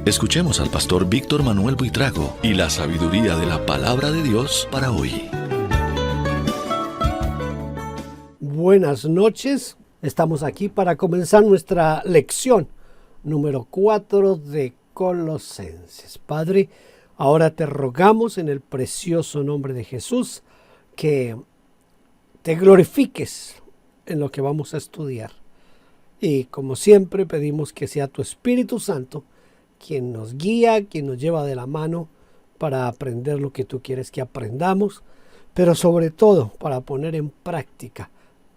Escuchemos al pastor Víctor Manuel Buitrago y la sabiduría de la palabra de Dios para hoy. Buenas noches, estamos aquí para comenzar nuestra lección número 4 de Colosenses. Padre, ahora te rogamos en el precioso nombre de Jesús que te glorifiques en lo que vamos a estudiar. Y como siempre pedimos que sea tu Espíritu Santo quien nos guía, quien nos lleva de la mano para aprender lo que tú quieres que aprendamos, pero sobre todo para poner en práctica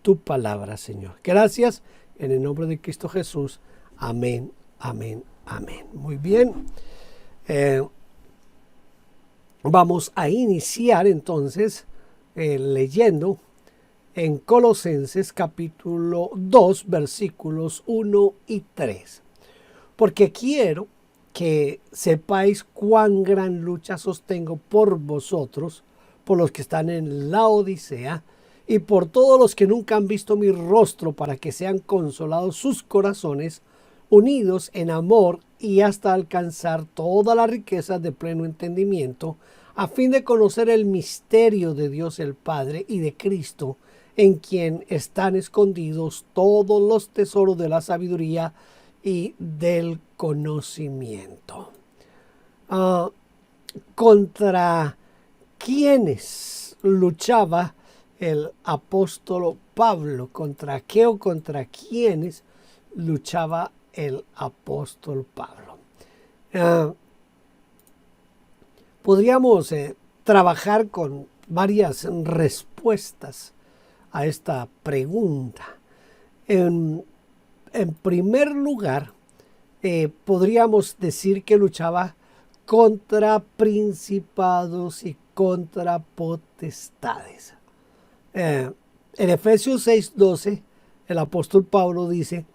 tu palabra, Señor. Gracias en el nombre de Cristo Jesús. Amén, amén, amén. Muy bien. Vamos a iniciar entonces leyendo en Colosenses capítulo 2 versículos 1 y 3. Porque quiero que sepáis cuán gran lucha sostengo por vosotros, por los que están en la Odisea, y por todos los que nunca han visto mi rostro, para que sean consolados sus corazones, unidos en amor y hasta alcanzar toda la riqueza de pleno entendimiento, a fin de conocer el misterio de Dios el Padre y de Cristo, en quien están escondidos todos los tesoros de la sabiduría y del conocimiento. ¿Contra quiénes luchaba el apóstol Pablo? ¿Contra qué o contra quiénes luchaba el apóstol Pablo? Podríamos trabajar con varias respuestas a esta pregunta. En primer lugar, podríamos decir que luchaba contra principados y contra potestades. En Efesios 6:12, el apóstol Pablo dice: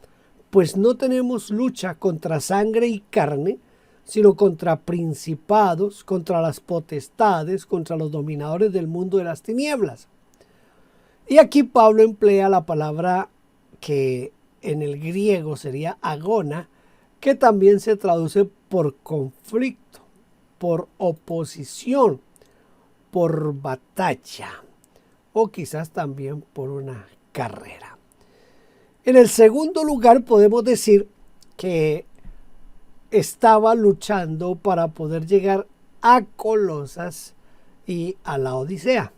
pues no tenemos lucha contra sangre y carne, sino contra principados, contra las potestades, contra los dominadores del mundo de las tinieblas. Y aquí Pablo emplea la palabra que en el griego sería agona, que también se traduce por conflicto, por oposición, por batalla o quizás también por una carrera. En el segundo lugar podemos decir que estaba luchando para poder llegar a Colosas y a la Odisea.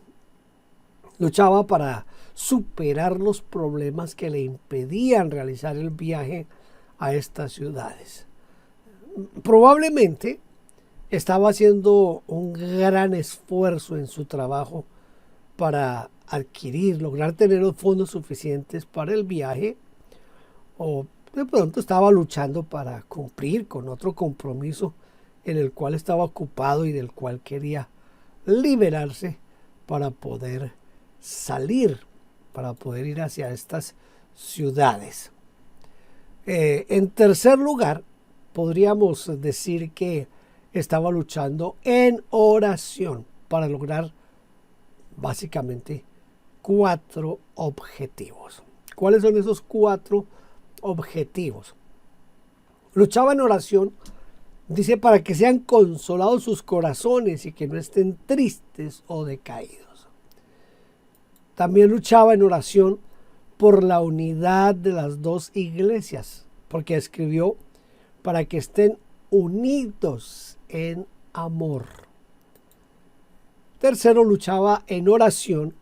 Luchaba para superar los problemas que le impedían realizar el viaje a estas ciudades. Probablemente estaba haciendo un gran esfuerzo en su trabajo para lograr tener los fondos suficientes para el viaje, o de pronto estaba luchando para cumplir con otro compromiso en el cual estaba ocupado y del cual quería liberarse para poder salir, para poder ir hacia estas ciudades. En tercer lugar, podríamos decir que estaba luchando en oración para lograr básicamente 4 objetivos. ¿Cuáles son esos 4 objetivos? Luchaba en oración, dice, para que sean consolados sus corazones y que no estén tristes o decaídos. También luchaba en oración por la unidad de las 2 iglesias, porque escribió para que estén unidos en amor. Tercero, luchaba en oración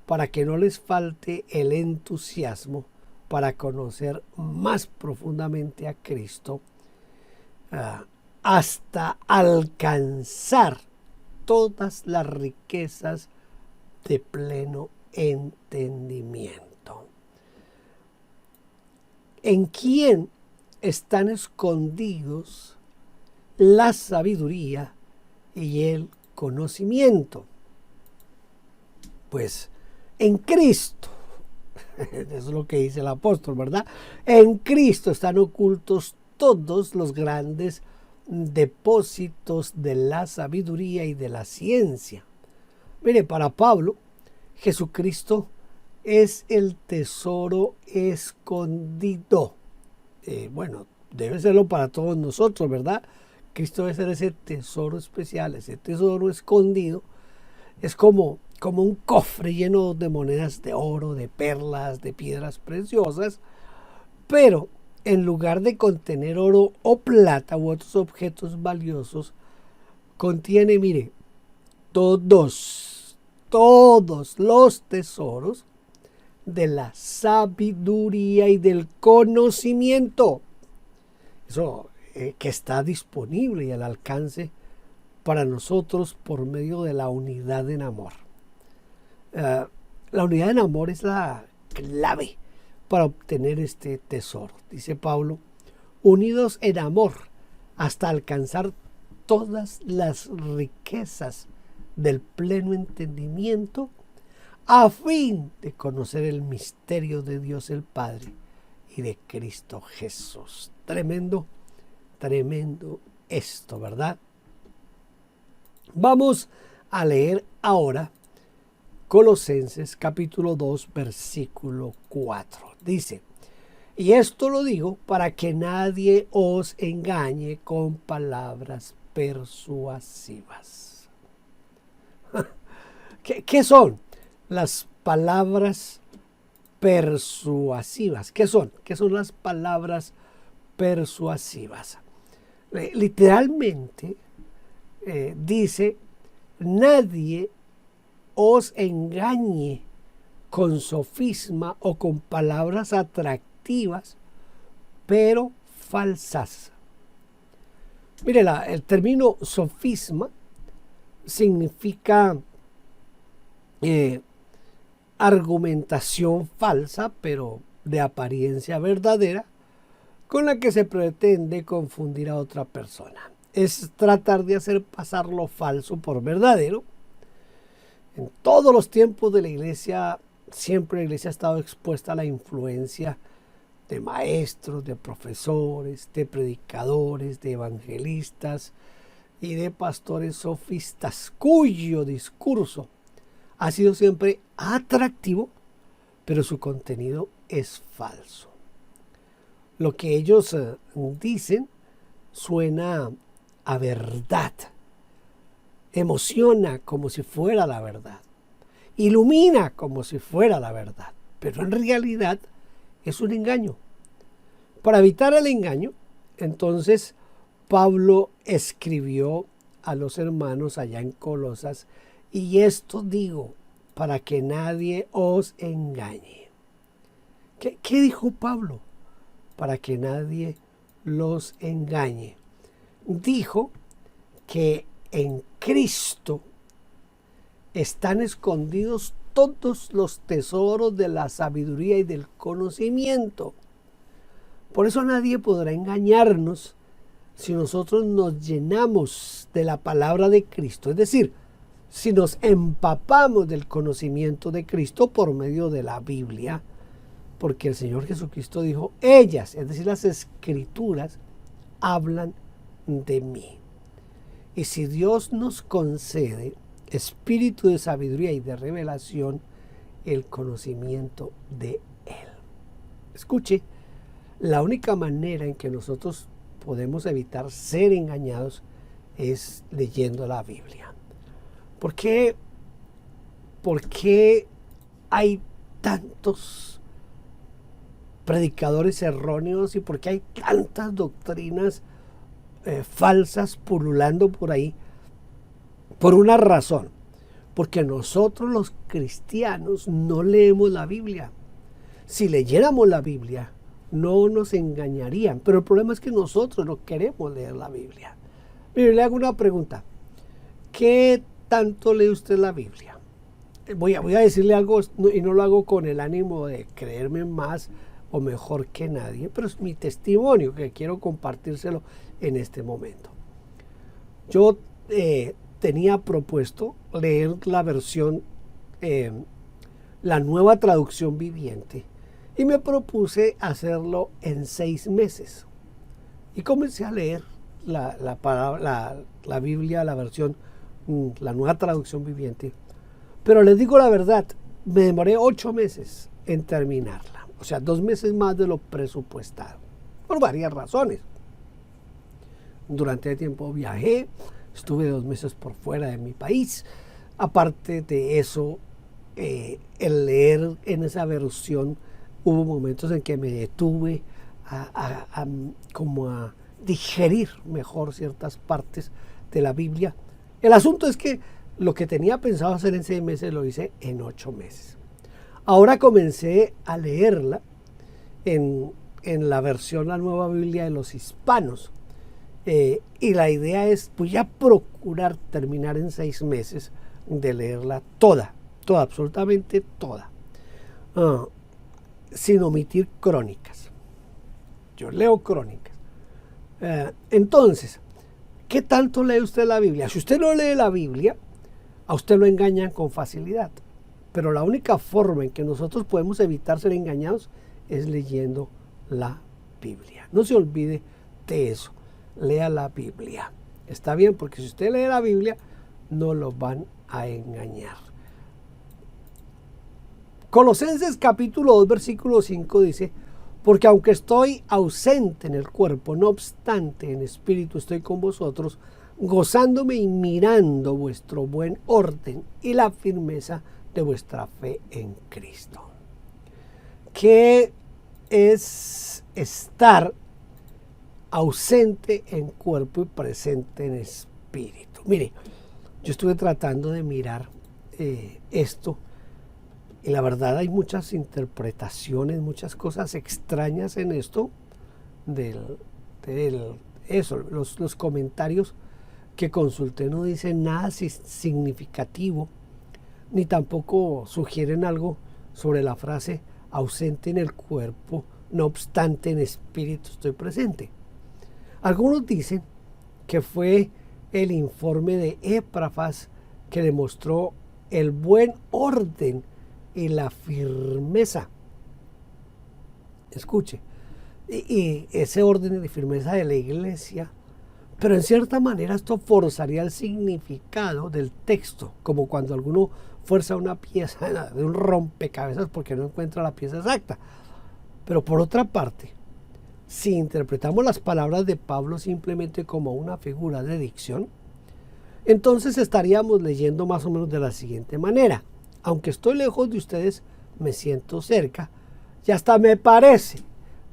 para que no les falte el entusiasmo para conocer más profundamente a Cristo, hasta alcanzar todas las riquezas de pleno entendimiento. ¿En quién están escondidos la sabiduría y el conocimiento? Pues en Cristo. Eso es lo que dice el apóstol, ¿verdad? En Cristo están ocultos todos los grandes depósitos de la sabiduría y de la ciencia. Mire, para Pablo, Jesucristo es el tesoro escondido. debe serlo para todos nosotros, ¿verdad? Cristo debe ser ese tesoro especial, ese tesoro escondido. Es como un cofre lleno de monedas de oro, de perlas, de piedras preciosas, pero en lugar de contener oro o plata u otros objetos valiosos, contiene, mire, todos los tesoros de la sabiduría y del conocimiento. Eso que está disponible y al alcance para nosotros por medio de la unidad en amor. La unidad en amor es la clave para obtener este tesoro. Dice Pablo, unidos en amor hasta alcanzar todas las riquezas del pleno entendimiento, a fin de conocer el misterio de Dios el Padre y de Cristo Jesús. Tremendo, tremendo esto, ¿verdad? Vamos a leer ahora Colosenses capítulo 2, versículo 4. Dice, y esto lo digo para que nadie os engañe con palabras persuasivas. ¿Qué son las palabras persuasivas? ¿Qué son? ¿Qué son las palabras persuasivas? Literalmente dice, nadie os engañe con sofisma o con palabras atractivas, pero falsas. Mire, el término sofisma significa argumentación falsa, pero de apariencia verdadera, con la que se pretende confundir a otra persona. Es tratar de hacer pasar lo falso por verdadero. En todos los tiempos de la iglesia, siempre la iglesia ha estado expuesta a la influencia de maestros, de profesores, de predicadores, de evangelistas y de pastores sofistas, cuyo discurso ha sido siempre atractivo, pero su contenido es falso. Lo que ellos dicen suena a verdad, emociona como si fuera la verdad, ilumina como si fuera la verdad, pero en realidad es un engaño. Para evitar el engaño, entonces Pablo escribió a los hermanos allá en Colosas, y esto digo para que nadie os engañe. ¿Qué dijo Pablo? Para que nadie los engañe. Dijo que en Cristo están escondidos todos los tesoros de la sabiduría y del conocimiento. Por eso nadie podrá engañarnos si nosotros nos llenamos de la palabra de Cristo, es decir, si nos empapamos del conocimiento de Cristo por medio de la Biblia, porque el Señor Jesucristo dijo, ellas, es decir, las Escrituras, hablan de mí. Y si Dios nos concede espíritu de sabiduría y de revelación, el conocimiento de Él. Escuche, la única manera en que nosotros podemos evitar ser engañados es leyendo la Biblia. ¿Por qué hay tantos predicadores erróneos y por qué hay tantas doctrinas falsas pululando por ahí? Por una razón, porque nosotros los cristianos no leemos la Biblia. Si leyéramos la Biblia, no nos engañarían, pero el problema es que nosotros no queremos leer la Biblia. Mire, le hago una pregunta. ¿Qué tanto lee usted la Biblia? Voy a decirle algo y no lo hago con el ánimo de creerme más o mejor que nadie, pero es mi testimonio que quiero compartírselo en este momento. Yo tenía propuesto leer la versión, la nueva traducción viviente, y me propuse hacerlo en 6 meses. Y comencé a leer la Biblia, la versión, la nueva traducción viviente. Pero les digo la verdad, me demoré 8 meses en terminarla. O sea, 2 meses más de lo presupuestado. por varias razones. Durante el tiempo viajé, estuve 2 meses por fuera de mi país. Aparte de eso, el leer en esa versión, hubo momentos en que me detuve como a digerir mejor ciertas partes de la Biblia. El asunto es que lo que tenía pensado hacer en 6 meses lo hice en 8 meses. Ahora comencé a leerla en la versión, la Nueva Biblia de los Hispanos. Y la idea es, voy a procurar terminar en 6 meses de leerla toda, absolutamente toda, sin omitir crónicas. Yo leo crónicas. Entonces, ¿qué tanto lee usted la Biblia? Si usted no lee la Biblia, a usted lo engañan con facilidad. Pero la única forma en que nosotros podemos evitar ser engañados es leyendo la Biblia. No se olvide de eso. Lea la Biblia. Está bien, porque si usted lee la Biblia, no lo van a engañar. Colosenses capítulo 2, versículo 5 dice: porque aunque estoy ausente en el cuerpo, no obstante en espíritu estoy con vosotros, gozándome y mirando vuestro buen orden y la firmeza de vuestra fe en Cristo. ¿Qué es estar ausente en cuerpo y presente en espíritu? Mire, yo estuve tratando de mirar esto, y la verdad hay muchas interpretaciones, muchas cosas extrañas en esto, los comentarios que consulté no dicen nada significativo, ni tampoco sugieren algo sobre la frase ausente en el cuerpo, no obstante en espíritu estoy presente. Algunos dicen que fue el informe de Epafras que demostró el buen orden y la firmeza. Escuche, y ese orden y firmeza de la iglesia, pero en cierta manera esto forzaría el significado del texto, como cuando alguno fuerza una pieza de un rompecabezas porque no encuentra la pieza exacta. Pero por otra parte, si interpretamos las palabras de Pablo simplemente como una figura de dicción, entonces estaríamos leyendo más o menos de la siguiente manera: aunque estoy lejos de ustedes, me siento cerca, y hasta me parece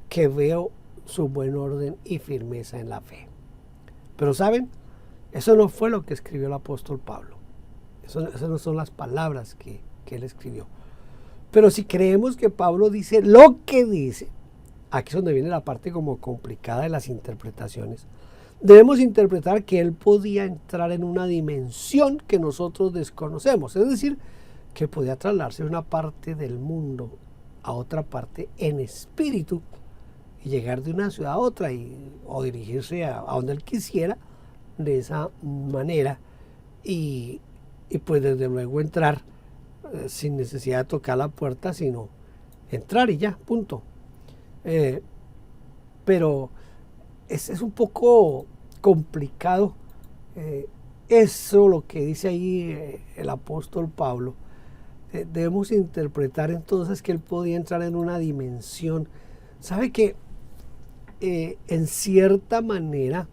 que veo su buen orden y firmeza en la fe. Pero ¿saben? Eso no fue lo que escribió el apóstol Pablo. Esas no son las palabras que él escribió. Pero si creemos que Pablo dice lo que dice, aquí es donde viene la parte como complicada de las interpretaciones. Debemos interpretar que él podía entrar en una dimensión que nosotros desconocemos. Es decir, que podía trasladarse de una parte del mundo a otra parte en espíritu y llegar de una ciudad a otra o dirigirse a donde él quisiera de esa manera y pues desde luego entrar sin necesidad de tocar la puerta, sino entrar y ya, punto. Pero es un poco complicado eso lo que dice ahí el apóstol Pablo. Debemos interpretar entonces que él podía entrar en una dimensión. ¿Sabe que en cierta manera,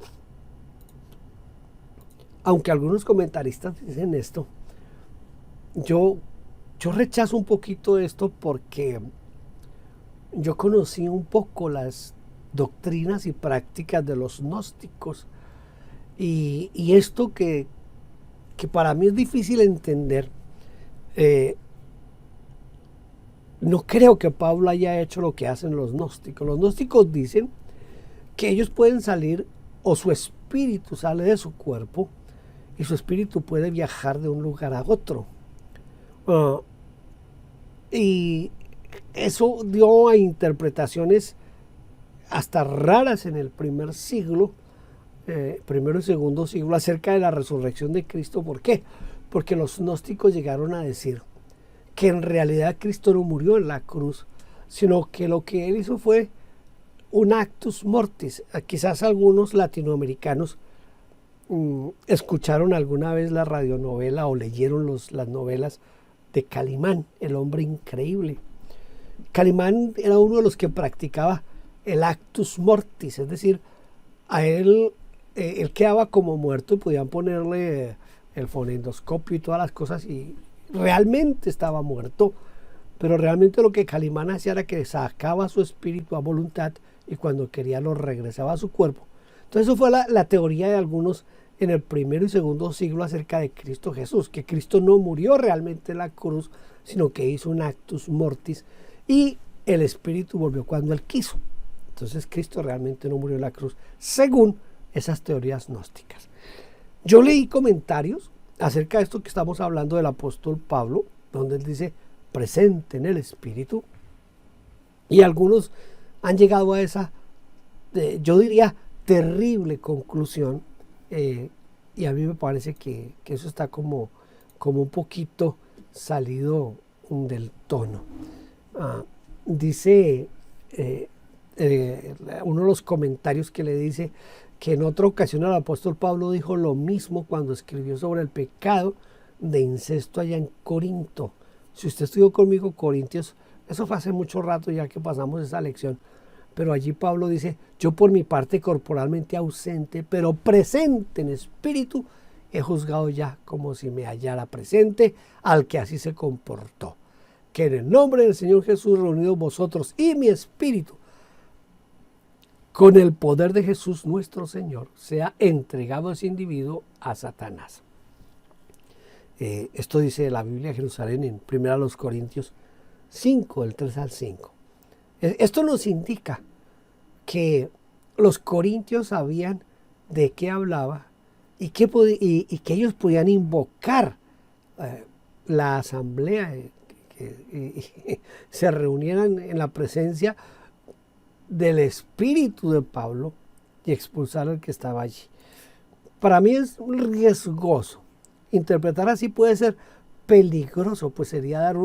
aunque algunos comentaristas dicen esto, yo rechazo un poquito esto porque yo conocí un poco las doctrinas y prácticas de los gnósticos y esto que para mí es difícil entender. No creo que Pablo haya hecho lo que hacen los gnósticos. Los gnósticos dicen que ellos pueden salir, o su espíritu sale de su cuerpo y su espíritu puede viajar de un lugar a otro. Y eso dio a interpretaciones hasta raras en el primer siglo, primero y segundo siglo, acerca de la resurrección de Cristo. ¿Por qué? Porque los gnósticos llegaron a decir que en realidad Cristo no murió en la cruz, sino que lo que él hizo fue un actus mortis. Quizás algunos latinoamericanos escucharon alguna vez la radionovela o leyeron las novelas de Calimán, el hombre increíble. Calimán era uno de los que practicaba el actus mortis, es decir, a él quedaba como muerto y podían ponerle el fonendoscopio y todas las cosas y realmente estaba muerto, pero realmente lo que Calimán hacía era que sacaba su espíritu a voluntad y cuando quería lo regresaba a su cuerpo. Entonces eso fue la teoría de algunos en el primero y segundo siglo acerca de Cristo Jesús, que Cristo no murió realmente en la cruz, sino que hizo un actus mortis y el espíritu volvió cuando él quiso. Entonces Cristo realmente no murió en la cruz, según esas teorías gnósticas. Yo leí comentarios acerca de esto que estamos hablando del apóstol Pablo, donde él dice presente en el espíritu, y algunos han llegado a esa, yo diría, terrible conclusión, y a mí me parece que eso está como un poquito salido del tono. Dice uno de los comentarios que le dice que en otra ocasión el apóstol Pablo dijo lo mismo cuando escribió sobre el pecado de incesto allá en Corinto. Si usted estudió conmigo Corintios, eso fue hace mucho rato ya que pasamos esa lección, pero allí Pablo dice, yo por mi parte corporalmente ausente, pero presente en espíritu, he juzgado ya como si me hallara presente al que así se comportó. Que en el nombre del Señor Jesús, reunidos vosotros y mi espíritu, con el poder de Jesús nuestro Señor, sea entregado ese individuo a Satanás. Esto dice la Biblia de Jerusalén en 1 Corintios 5, del 3 al 5. Esto nos indica que los corintios sabían de qué hablaba y que ellos podían invocar la asamblea, que se reunieran en la presencia del espíritu de Pablo y expulsar al que estaba allí. Para mí es riesgoso. Interpretar así puede ser peligroso, pues sería dar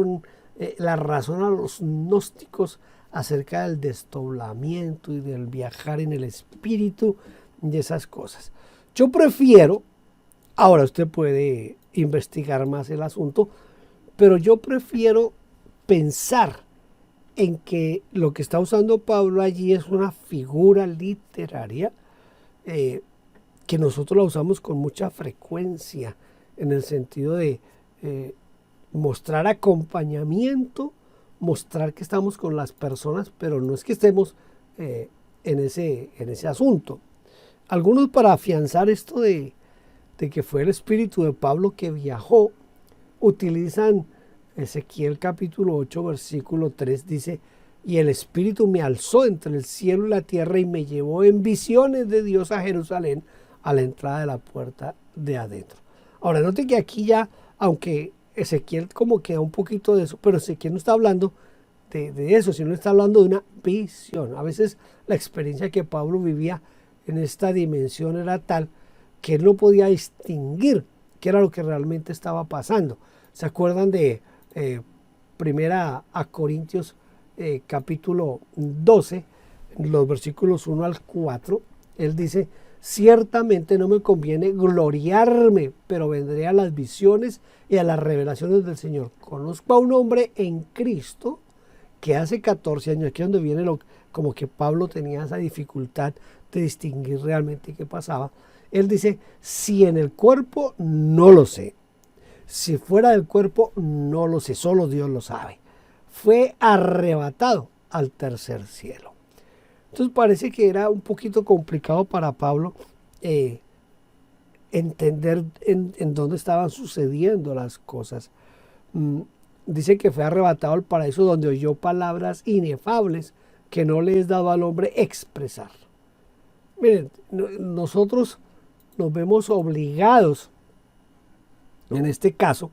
la razón a los gnósticos acerca del desdoblamiento y del viajar en el espíritu y esas cosas. Yo prefiero, ahora usted puede investigar más el asunto, pero yo prefiero pensar en que lo que está usando Pablo allí es una figura literaria que nosotros la usamos con mucha frecuencia en el sentido de mostrar acompañamiento, mostrar que estamos con las personas, pero no es que estemos en ese asunto. Algunos, para afianzar esto de que fue el espíritu de Pablo que viajó, utilizan Ezequiel capítulo 8, versículo 3, dice, y el espíritu me alzó entre el cielo y la tierra y me llevó en visiones de Dios a Jerusalén, a la entrada de la puerta de adentro. Ahora, note que aquí ya, aunque Ezequiel como queda un poquito de eso, pero Ezequiel no está hablando de eso, sino está hablando de una visión. A veces la experiencia que Pablo vivía en esta dimensión era tal que él no podía distinguir qué era lo que realmente estaba pasando. ¿Se acuerdan de Primera a Corintios capítulo 12, los versículos 1 al 4? Él dice, ciertamente no me conviene gloriarme, pero vendré a las visiones y a las revelaciones del Señor. Conozco a un hombre en Cristo que hace 14 años, aquí es donde viene como que Pablo tenía esa dificultad de distinguir realmente qué pasaba. Él dice, si en el cuerpo no lo sé, si fuera del cuerpo no lo sé, solo Dios lo sabe. Fue arrebatado al tercer cielo. Entonces parece que era un poquito complicado para Pablo entender en dónde estaban sucediendo las cosas. Dice que fue arrebatado al paraíso donde oyó palabras inefables que no le es dado al hombre expresar. Miren, nosotros nos vemos obligados, en este caso,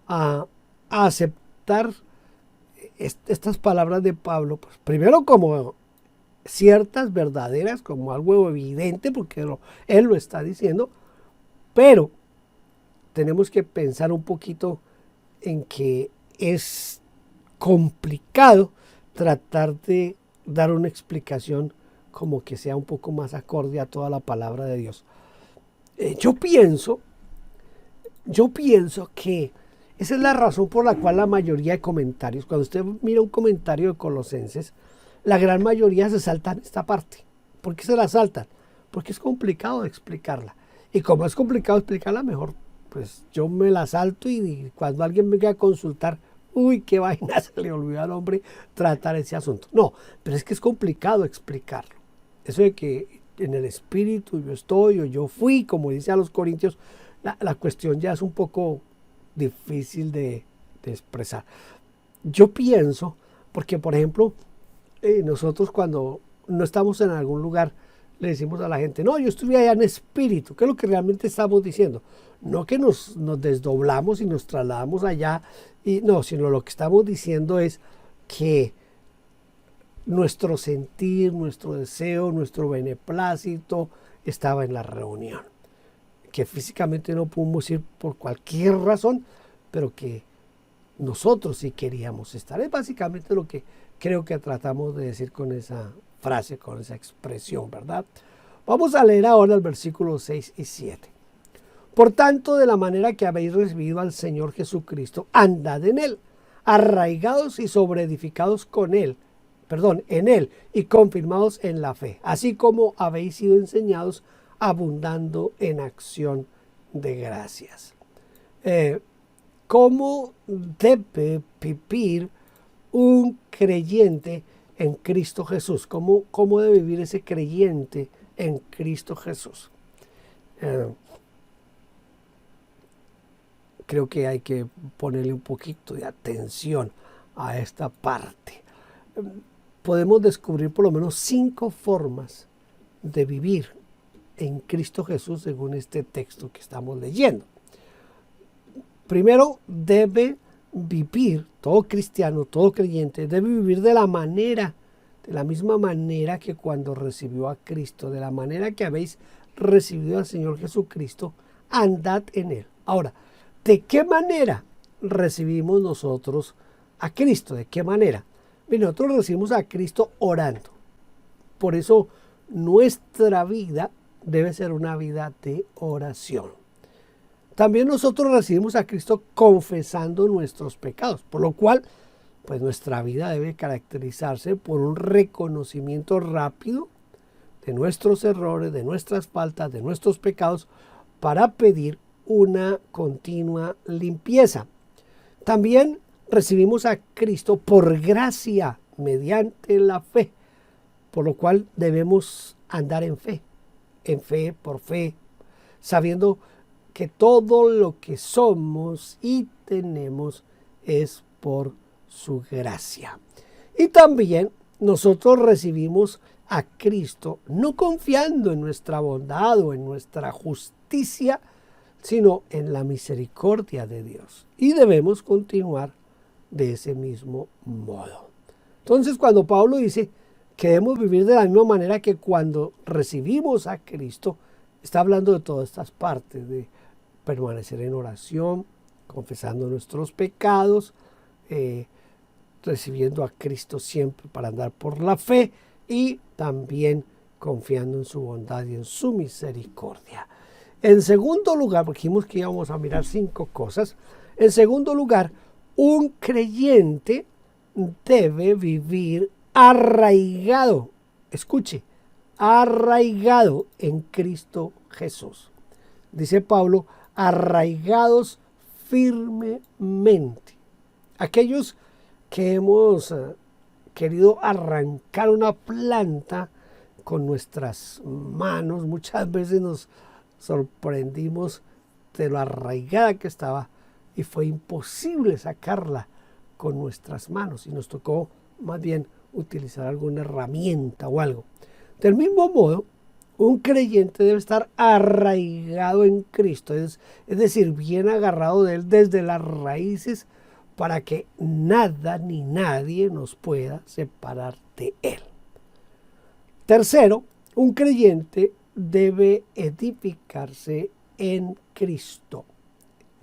a aceptar estas palabras de Pablo, pues, primero como ciertas, verdaderas, como algo evidente, porque él lo está diciendo, pero tenemos que pensar un poquito en que es complicado tratar de dar una explicación como que sea un poco más acorde a toda la palabra de Dios. Yo pienso que esa es la razón por la cual la mayoría de comentarios, cuando usted mira un comentario de Colosenses, la gran mayoría se saltan esta parte. ¿Por qué se la saltan? Porque es complicado de explicarla. Y como es complicado explicarla, mejor pues yo me la salto y cuando alguien venga a consultar, uy, qué vaina, se le olvidó al hombre tratar ese asunto. No, pero es que es complicado explicarlo. Eso de que en el espíritu yo estoy o yo fui, como dice a los Corintios, la cuestión ya es un poco difícil de expresar. Yo pienso, porque por ejemplo, nosotros cuando no estamos en algún lugar, le decimos a la gente, no, yo estuve allá en espíritu. ¿Qué es lo que realmente estamos diciendo? No que nos desdoblamos y nos trasladamos allá, y no, sino lo que estamos diciendo es que nuestro sentir, nuestro deseo, nuestro beneplácito estaba en la reunión. Que físicamente no pudimos ir por cualquier razón, pero que nosotros sí queríamos estar. Es básicamente lo que creo que tratamos de decir con esa frase, con esa expresión, ¿verdad? Vamos a leer ahora el versículo 6 y 7. Por tanto, de la manera que habéis recibido al Señor Jesucristo, andad en Él, arraigados y sobreedificados en Él y confirmados en la fe, así como habéis sido enseñados, abundando en acción de gracias. ¿Cómo debe vivir un creyente en Cristo Jesús? ¿Cómo debe vivir ese creyente en Cristo Jesús? Creo que hay que ponerle un poquito de atención a esta parte. Podemos descubrir por lo menos 5 formas de vivir en Cristo Jesús según este texto que estamos leyendo. Primero, debe vivir, todo cristiano, todo creyente, debe vivir de la misma manera que cuando recibió a Cristo, de la manera que habéis recibido al Señor Jesucristo, andad en Él. Ahora, ¿de qué manera recibimos nosotros a Cristo? ¿De qué manera? Bien, nosotros recibimos a Cristo orando. Por eso nuestra vida debe ser una vida de oración. También nosotros recibimos a Cristo confesando nuestros pecados, por lo cual pues nuestra vida debe caracterizarse por un reconocimiento rápido de nuestros errores, de nuestras faltas, de nuestros pecados, para pedir una continua limpieza. También recibimos a Cristo por gracia, mediante la fe, por lo cual debemos andar en fe, por fe, sabiendo que todo lo que somos y tenemos es por su gracia. Y también nosotros recibimos a Cristo no confiando en nuestra bondad o en nuestra justicia, sino en la misericordia de Dios. Y debemos continuar de ese mismo modo. Entonces, cuando Pablo dice que debemos vivir de la misma manera que cuando recibimos a Cristo, está hablando de todas estas partes, de permanecer en oración, confesando nuestros pecados, recibiendo a Cristo siempre para andar por la fe y también confiando en su bondad y en su misericordia. En segundo lugar, porque dijimos que íbamos a mirar 5 cosas, en segundo lugar, un creyente debe vivir arraigado, escuche, arraigado en Cristo Jesús. Dice Pablo, arraigados firmemente. Aquellos que hemos querido arrancar una planta con nuestras manos, muchas veces nos sorprendimos de lo arraigada que estaba y fue imposible sacarla con nuestras manos y nos tocó más bien utilizar alguna herramienta o algo. Del mismo modo, un creyente debe estar arraigado en Cristo, es decir, bien agarrado de Él desde las raíces para que nada ni nadie nos pueda separar de Él. Tercero, un creyente debe edificarse en Cristo.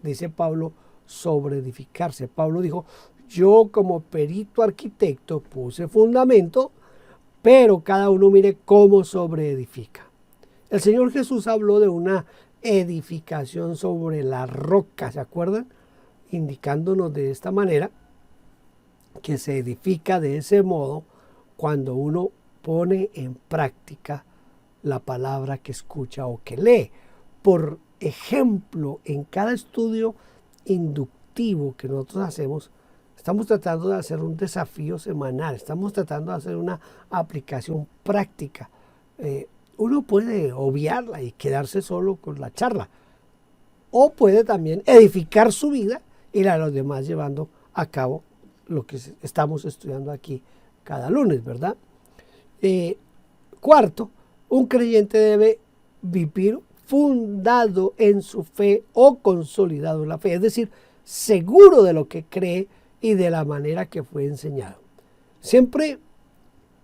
Dice Pablo, sobre edificarse. Pablo dijo, yo como perito arquitecto puse fundamento, pero cada uno mire cómo sobreedifica. El Señor Jesús habló de una edificación sobre la roca, ¿se acuerdan? Indicándonos de esta manera que se edifica de ese modo cuando uno pone en práctica la palabra que escucha o que lee. Por ejemplo, en cada estudio inductivo que nosotros hacemos, estamos tratando de hacer un desafío semanal, estamos tratando de hacer una aplicación práctica. Uno puede obviarla y quedarse solo con la charla, o puede también edificar su vida y la de los demás llevando a cabo lo que estamos estudiando aquí cada lunes, ¿verdad? Cuarto, un creyente debe vivir fundado en su fe o consolidado en la fe, es decir, seguro de lo que cree y de la manera que fue enseñado. Siempre,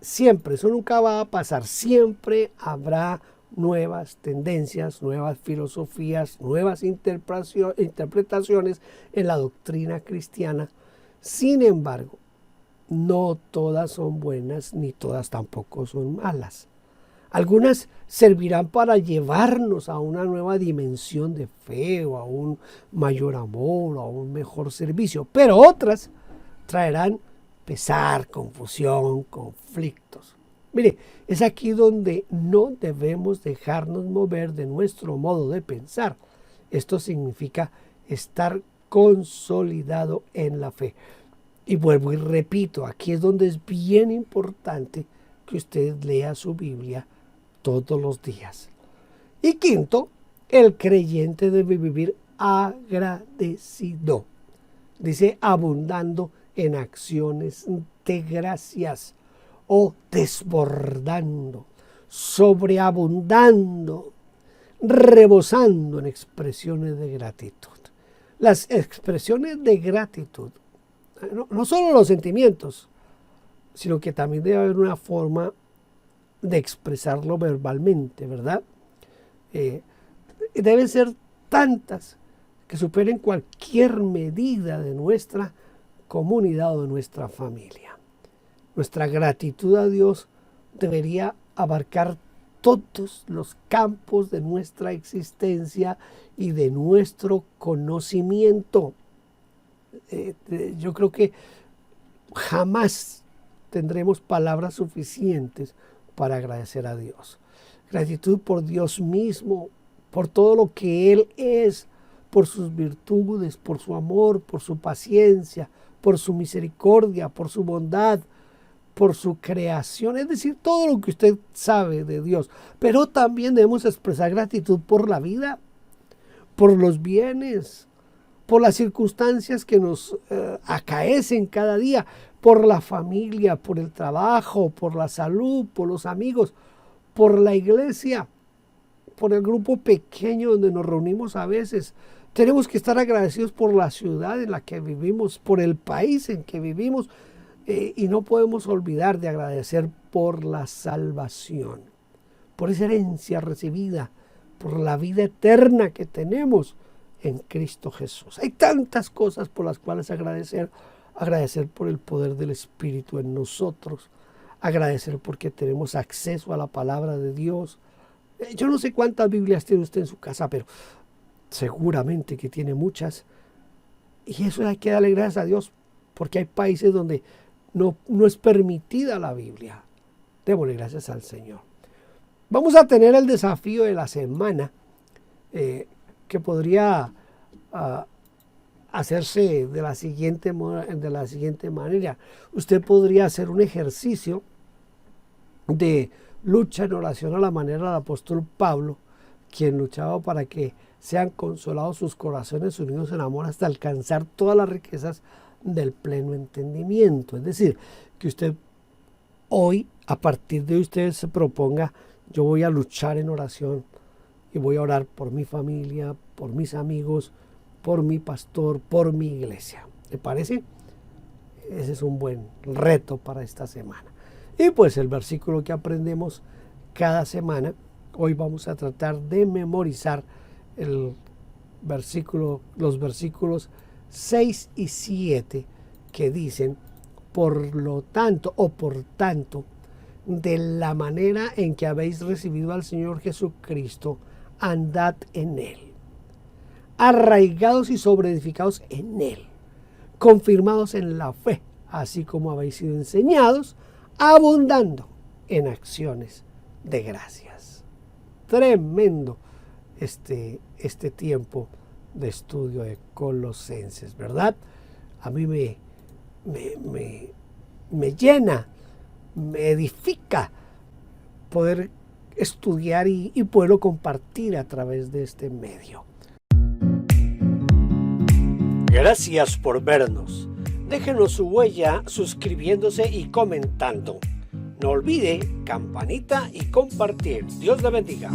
eso nunca va a pasar, siempre habrá nuevas tendencias, nuevas filosofías, nuevas interpretaciones en la doctrina cristiana. Sin embargo, no todas son buenas ni todas tampoco son malas. Algunas servirán para llevarnos a una nueva dimensión de fe o a un mayor amor o a un mejor servicio, pero otras traerán pesar, confusión, conflictos. Mire, es aquí donde no debemos dejarnos mover de nuestro modo de pensar. Esto significa estar consolidado en la fe. Y vuelvo y repito, aquí es donde es bien importante que usted lea su Biblia todos los días. Y quinto, el creyente debe vivir agradecido. Dice, abundando en acciones de gracias o desbordando, sobreabundando, rebosando en expresiones de gratitud. Las expresiones de gratitud, no solo los sentimientos, sino que también debe haber una forma de expresarlo verbalmente, ¿verdad? Deben ser tantas que superen cualquier medida de nuestra comunidad o de nuestra familia. Nuestra gratitud a Dios debería abarcar todos los campos de nuestra existencia y de nuestro conocimiento. Yo creo que jamás tendremos palabras suficientes para agradecer a Dios. Gratitud por Dios mismo, por todo lo que Él es, por sus virtudes, por su amor, por su paciencia, por su misericordia, por su bondad, por su creación, es decir, todo lo que usted sabe de Dios. Pero también debemos expresar gratitud por la vida, por los bienes, por las circunstancias que nos acaecen cada día, por la familia, por el trabajo, por la salud, por los amigos, por la iglesia, por el grupo pequeño donde nos reunimos a veces. Tenemos que estar agradecidos por la ciudad en la que vivimos, por el país en que vivimos, y no podemos olvidar de agradecer por la salvación, por esa herencia recibida, por la vida eterna que tenemos en Cristo Jesús. Hay tantas cosas por las cuales agradecer por el poder del Espíritu en nosotros, agradecer porque tenemos acceso a la palabra de Dios. Yo no sé cuántas Biblias tiene usted en su casa, pero seguramente que tiene muchas, y eso hay que darle gracias a Dios, porque hay países donde no es permitida la Biblia. Démosle gracias al Señor. Vamos a tener el desafío de la semana, que podría hacerse de la siguiente manera. Usted podría hacer un ejercicio de lucha en oración a la manera del apóstol Pablo, quien luchaba para que sean consolados sus corazones unidos en amor hasta alcanzar todas las riquezas del pleno entendimiento. Es decir, que usted hoy, a partir de hoy, usted se proponga: yo voy a luchar en oración y voy a orar por mi familia, por mis amigos, por mi pastor, por mi iglesia. ¿Le parece? Ese es un buen reto para esta semana. Y pues el versículo que aprendemos cada semana, hoy vamos a tratar de memorizar los versículos 6 y 7 que dicen: por lo tanto, o por tanto, de la manera en que habéis recibido al Señor Jesucristo, andad en Él, arraigados y sobreedificados en Él, confirmados en la fe, así como habéis sido enseñados, abundando en acciones de gracias. Tremendo este tiempo de estudio de Colosenses, ¿verdad? A mí me llena, me edifica poder estudiar y poderlo compartir a través de este medio. Gracias por vernos. Déjenos su huella suscribiéndose y comentando. No olvide campanita y compartir. Dios le bendiga.